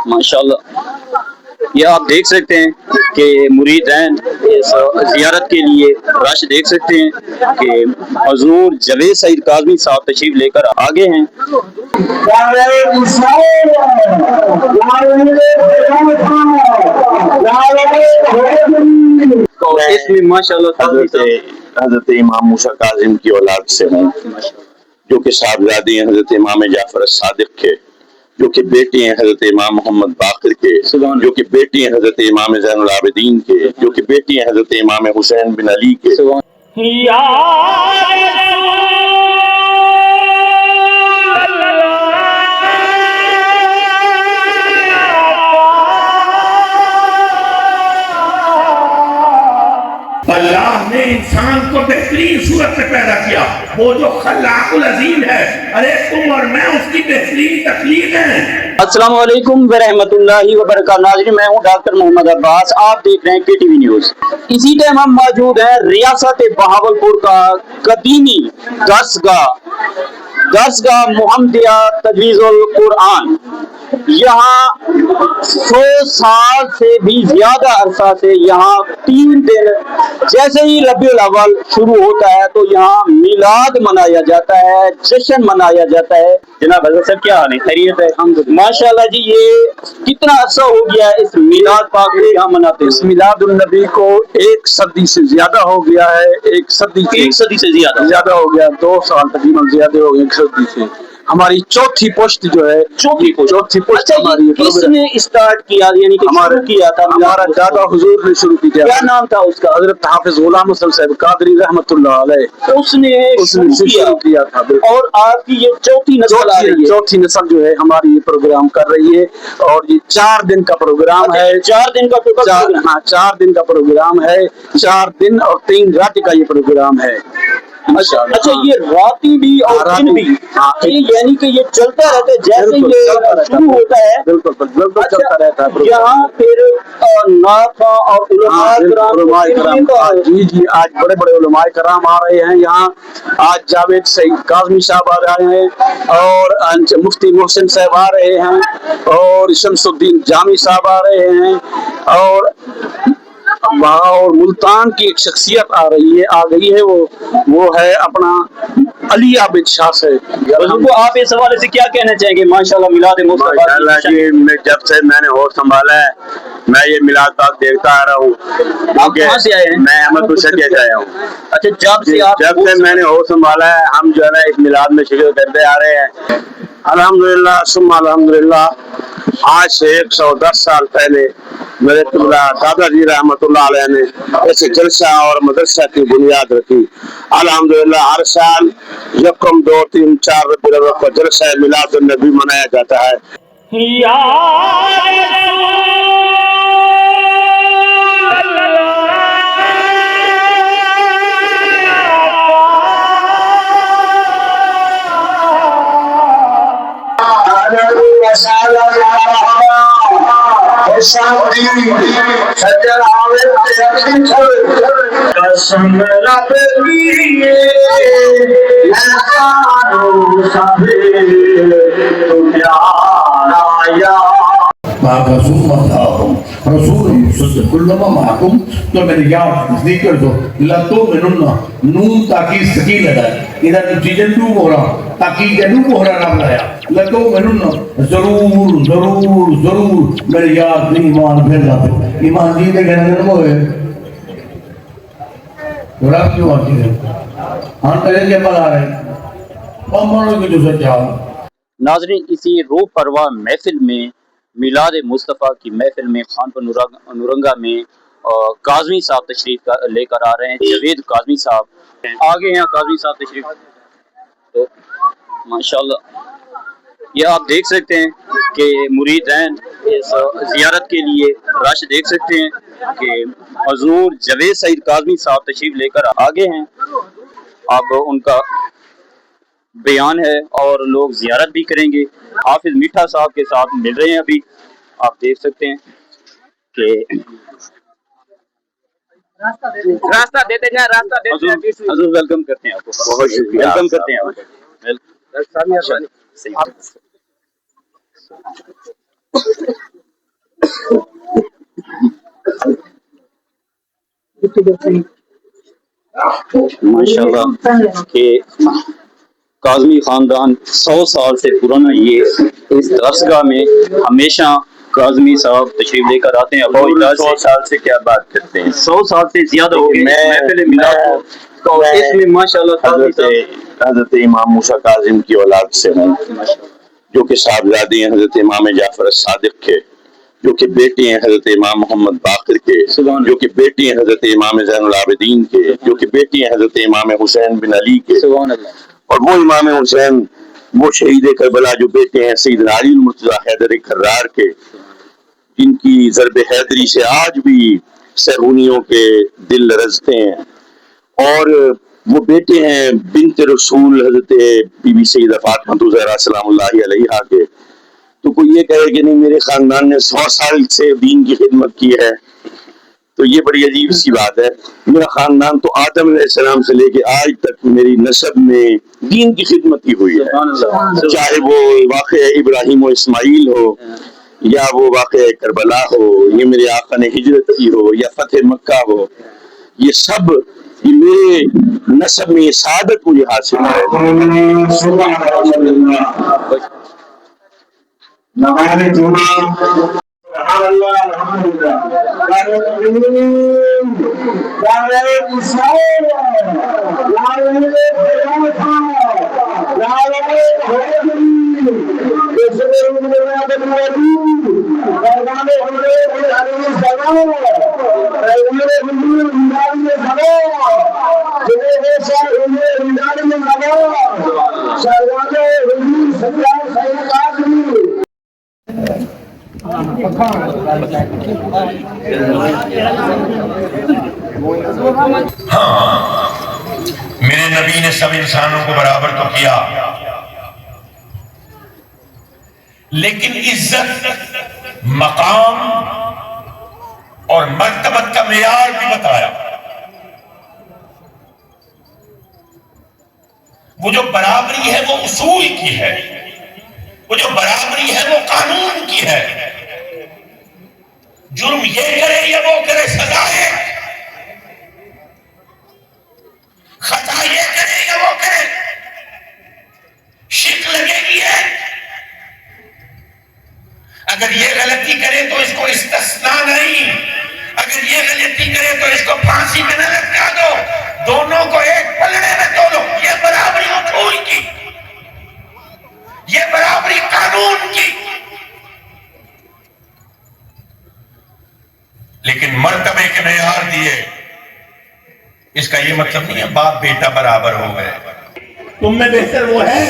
माशाल्लाह ये आप देख सकते हैं कि मुरीदैन इस ज़ियारत के लिए रश देख सकते हैं कि हजूर जवेद सईद काज़मी साहब तशरीफ लेकर आगे हैं। तो इसमें माशाल्लाह हजरत इमाम मूसा काजिम की औलाद से हूँ, जो कि साहबजादी हैं हजरत इमाम जाफर सादिक के, जो कि बेटी हैं हजरत इमाम मोहम्मद बाकिर के, जो कि बेटी हैं हजरत इमाम ज़ैनुल आबिदीन के, जो कि बेटी हैं हजरत इमाम हुसैन बिन अली के। अल्लाह ने इंसान को बेहतरीन सूरत में पैदा किया, वो जो खल्लाकुल अज़ीम है, अरे तुम और मैं उसकी बेहतरीन तख्लीक हैं। अस्सलाम वालेकुम व रहमतुल्लाहि व बरकातहू। नाज़रीन, मैं हूं डॉक्टर मोहम्मद अब्बास, आप देख रहे हैं KTV न्यूज़। इसी टाइम हम मौजूद हैं रियासत बहावलपुर का कदीमी दरसगाह मुहम्मदिया तजवीज़ुल कुरान। यहाँ 100 साल से भी ज्यादा अरसा से यहाँ 3 दिन जैसे ही रबीउल अव्वल शुरू होता है तो यहाँ मिलाद मनाया जाता है, जश्न मनाया जाता है। जनाब हज़रत साहब क्या हाल है? खैरियत है? माशाल्लाह जी, ये कितना अरसा हो गया है इस मिलाद पाक को यहाँ मनाते हैं? इस मिलादुन नबी को 1 सदी से ज्यादा हो गया है। 1 सदी से ज्यादा हो गया, 2 साल तकरीबन ज्यादा हो गए 1 सदी से। हमारी चौथी पोस्ट जो है, चौथी पोस्ट अच्छा, हमारी। किसने स्टार्ट किया, यानी कि शुरू किया था? हमारा दादा हुजूर ने शुरू किया। क्या नाम था उसका? हजरत हाफिज गुलाम हसन साहब कादरी रहमतुल्लाह अलैह, उसने शुरू किया था। और आपकी ये चौथी नस्ल आ रही है। चौथी नस्ल जो है हमारी ये प्रोग्राम कर रही है, और ये 4 दिन का प्रोग्राम है। 4 दिन का प्रोग्राम? हाँ, 4 दिन का प्रोग्राम है। 4 दिन और 3 रात का ये प्रोग्राम है। अच्छा, ये राती भी और दिन भी, यानी कि ये चलता रहता है जैसे ये शुरू होता है? बिल्कुल चलता रहता है। यहाँ फिर नाथा और उलमाए कराम, जी आज बड़े बड़े उलमाए कराम आ रहे हैं यहाँ। आज जावेद सईद काज़मी साहब आ रहे हैं, और मुफ्ती मोहसिन साहब आ रहे हैं, और शमसुद्दीन जामी साहब आ रहे हैं, और मुल्तान की एक शख्सियत आ गई है, वो है अपना अली आबिद शाह से। तो आप इस हवाले से क्या कहना चाहेंगे? माशाल्लाह मिलाद मुस्तफा जी, जब से मैंने होश संभाला है मैं ये मिलाद पाक देखता आ रहा हूँ। आप कहाँ से आए हैं? मैं अहमदपुर से आया हूँ। अच्छा, जब से मैंने होश संभाला है हम जो है ना इस मिलाद में शिरकत करते आ रहे हैं। अल्हम्दुलिल्लाह सुम्मा अल्हम्दुलिल्लाह। आज से 110 साल पहले मेरे दादाजी रहमतुल्लाह अलैह ने ऐसे जलसा और मदरसा की बुनियाद रखी। अल्हम्दुलिल्लाह हर साल 1, 2, 3, 4 रबीउल अव्वल को जलसा मिलादुन नबी मनाया जाता है। तो मेरे यार नजदीक कर दो लतो मिनुन्ना नून ताकि सकीनत है इधर चीजें टू हो रहा ताकि जरूर हो रहा नाम लाया लतो मिनुन्ना जरूर जरूर जरूर मेरे यार नहीं ईमान फिर जाते ईमान जी के कहने में होए रब क्यों आती है हम तेरे के पल आ रहे अमरों की जो सच्चा। नाज़रीन, इसी रूह परवा महफिल में मिलाद मुस्तफ़ा की महफिल में खानपुर नूरंगा में काज़मी साहब तशरीफ लेकर आ रहे हैं। जवेद काज़मी साहब आगे हैं। काज़मी साहब तशरीफ, तो माशाल्लाह ये आप देख सकते हैं कि मुरीदैन इस ज़ियारत के लिए रश देख सकते हैं कि हजूर जवेद सईद काज़मी साहब तशरीफ लेकर आगे हैं। अब उनका बयान है और लोग ज़ियारत भी करेंगे। हाफिज मीठा साहब के साथ मिल रहे हैं। अभी आप देख सकते हैं कि रास्ता देते हैं, रास्ता देते हैं। हजूर वेलकम करते हैं आपको, बहुत शुक्रिया, वेलकम करते हैं आपको। ماشاءاللہ کہ کاظمی خاندان 100 سال سے پرانا یہ اس درسگاہ میں ہمیشہ کاظمی صاحب تشریف لے کر آتے ہیں. ابو اجلاس 100 سال سے کیا بات کرتے ہیں؟ 100 سال سے زیادہ ہو گئے محفل میلاد کو. تو اس میں ماشاءاللہ حضرت امام موسیٰ کاظم کی اولاد سے ہوں، جو کہ صاحبزادے ہیں حضرت امام جعفر الصادق کے، جو کہ بیٹے ہیں حضرت امام محمد باقر کے، جو کہ بیٹے ہیں حضرت امام زین العابدین کے، جو کہ بیٹے ہیں حضرت امام حسین بن علی کے. سبحان اللہ. اور وہ امام حسین، وہ شہید کربلا جو بیٹے ہیں سیدنا علی المرتضیٰ حیدر کرار کے، جن کی ضرب حیدری سے آج بھی صہیونیوں کے دل لرزتے ہیں. اور وہ بیٹے ہیں بنت رسول حضرت بی بی سیدہ فاطمہ زہرا سلام اللہ علیہا کے. تو کوئی یہ کہے کہ نہیں میرے خاندان نے 100 سال سے دین کی خدمت کی ہے، تو یہ بڑی عجیب سی بات ہے. میرا خاندان تو آدم علیہ السلام سے لے کے آج تک میری نسب میں دین کی خدمت ہی ہوئی ہے، چاہے وہ واقعہ ابراہیم و اسماعیل ہو، یا وہ واقعہ کربلا ہو، یہ میرے آقا نے ہجرت کی ہو، یا فتح مکہ ہو. یہ سب یہ میرے نسب میں یہ سعادت مجھے حاصل میرے نبی نے سب انسانوں کو برابر تو کیا، لیکن عزت، مقام اور مرتبت کا معیار بھی بتایا. وہ جو برابری ہے وہ اصول کی ہے، وہ جو برابری ہے وہ قانون کی ہے. جرم یہ کرے یا وہ کرے سزا ہے، خطا یہ کرے یا وہ کرے شک لگے گی ہے. اگر یہ غلطی کرے تو اس کو استثناء نہیں، اگر یہ غلطی کرے تو اس کو پھانسی میں نہ لٹکا دو، دونوں کو ایک پلڑے میں تولو. یہ برابری اصول کی، یہ برابری قانون کی. لیکن مرتبے کے معیار دیے، اس کا یہ مطلب نہیں ہے باپ بیٹا برابر ہو گئے. تم میں بہتر وہ ہے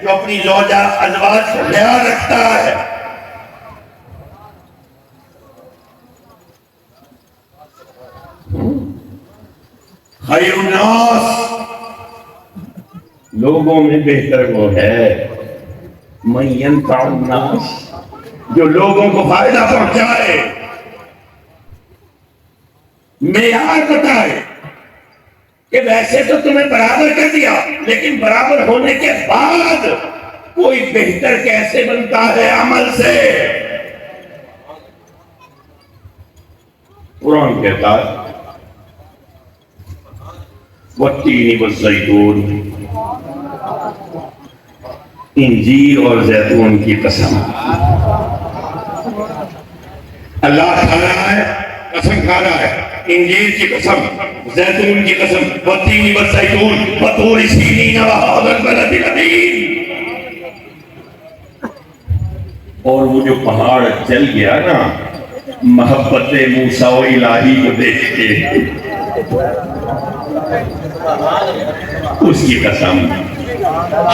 جو اپنی زوجہ ازواج کا خیال رکھتا ہے. خیر الناس، لوگوں میں بہتر وہ ہے من ینفع الناس، جو لوگوں کو فائدہ پہنچائے، معیار بتائے کہ ویسے تو تمہیں برابر کر دیا، لیکن برابر ہونے کے بعد کوئی بہتر کیسے بنتا ہے عمل سے. قرآن کہتا ہے والتین والزیتون، انجیر اور زیتون کی قسم. اللہ کھا رہا ہے، قسم کھا رہا ہے، انجیر کی قسم، زیتون کی قسم، والتین والزیتون وطور سینین وہذا البلد الامین. اور وہ جو پہاڑ چل گیا نا محبت موسیٰ و الہی کو دیکھ کے، اس کی قسم،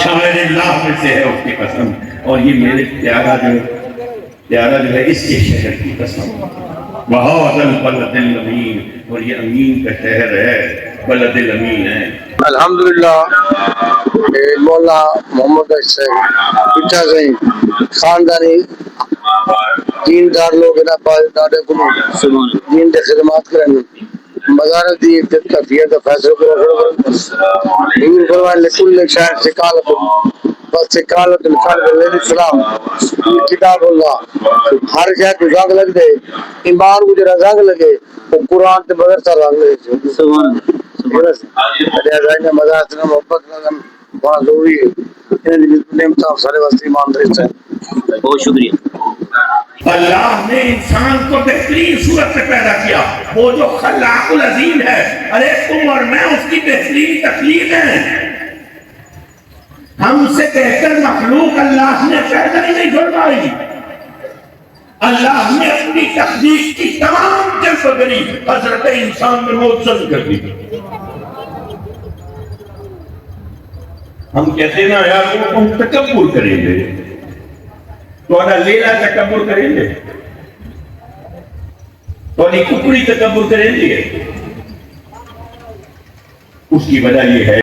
شاعر اللہ میں سے ہے اس کی قسم. اور یہ میرے پیارا جو ہے اس کے شہر کی قسم، وہذا البلد الامین، اور یہ امین کا شہر ہے، بلد الامین ہے. الحمدللہ مولا محمد پٹھا سے خاندانی دیندار لوگ نا ڈاڈے کو دین دے خدمات کرن مزارت دی کفیت کا فیصلہ کرو. حضور فرمائے لکل شاعر سے کال بس کالت القلب الاسلام کتاب اللہ ہر شے کو زنگ لگ دے ایمان کو جڑا زنگ لگے وہ قرآن تے مدرسہ رنگ لے سبحان اللہ مدارس نے محبت لگن بہت ضروری ہے ان دی نعمت سارے واسطے ایمانداری سے بہت شکریہ اللہ نے انسان کو بہترین صورت میں پیدا کیا، وہ جو خلاق العظیم ہے، ارے تم اور میں اس کی بہترین تخلیق ہیں، ہم سے بہتر مخلوق اللہ نے پیدا ہی نہیں فرمائی۔ اللہ نے اپنی تخلیق کی تمام جلوگری حضرت انسان میں موجود کر دی۔ ہم کہتے ہیں نا یار وہ ہم تکبر کریں گے تو انا لیلا تکبر کریں گے تو انہیں کپڑی تکبر کریں گے، اس کی وجہ یہ ہے